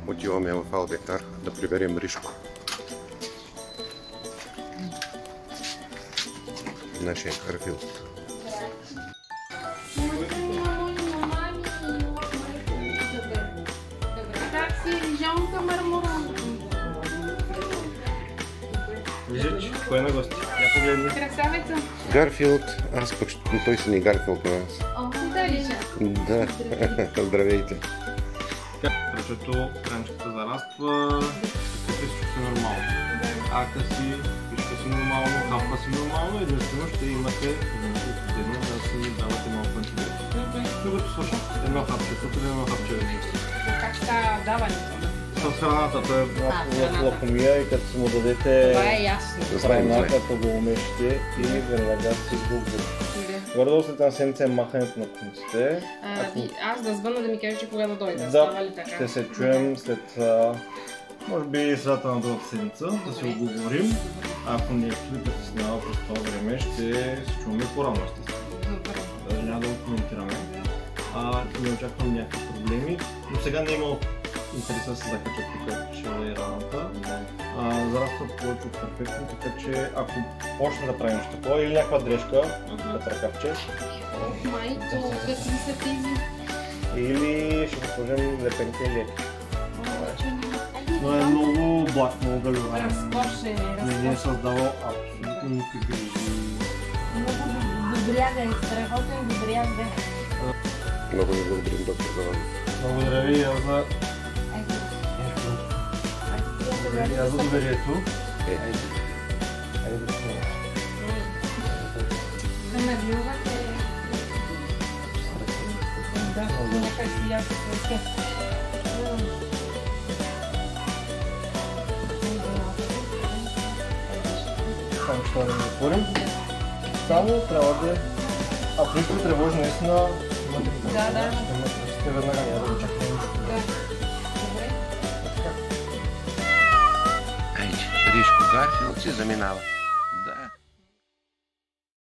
Отиваме в Албекар да приберем Ришко. Нашия Гарфилд. Виждаш, кой е на гости? Я погледни. Красавица. Гарфилд, аз пък той си не Гарфилд на нас. Да, здравейте. Прочето кранчката зараства, всичко си нормално. Ака си, пишка си нормално, хапва си нормално, единствено ще имате да си давате малко антибиотик. Докато слуша, едно хапче, тук едно хапче вече. Как ста даването? С храната, той е лакомия и като си му дадете храна, като го умешите и веднага си го върши. Горе-долу след една седмица е махането на конците. Аз да звънна да ми кажеш, че кога да дойда. Да, ще се чуем след, може би средата на другата седмица, да си оговорим. Ако не притеснява през това време, ще се чуваме по-рано, естествено. Няма да го коментираме. Не очаквам някакви проблеми, но сега не е имало интереса да се закачат тук шела и раната. Зарастват повече от перфектно, така че ако почне да правим нещо такова или някаква дрежка, като ръкавче. Майко, какви са тези? Или ще сложим лепенка и леки. Но е много благ, много галюран. Не ни е създавал абсолютно никакви грижи. Много добряга е, страхотен добряга. Много ви благодарим, доктор Заван. Благодаря ви за доверието. Айде да се Да навивате. Да, нека си яко се. Само ще да затворим. Само трябва да... Ако нещо тревожно наистина, Да. ще веднага няма да очакваме нищо. Айде, Ришко Гарфилд си заминава.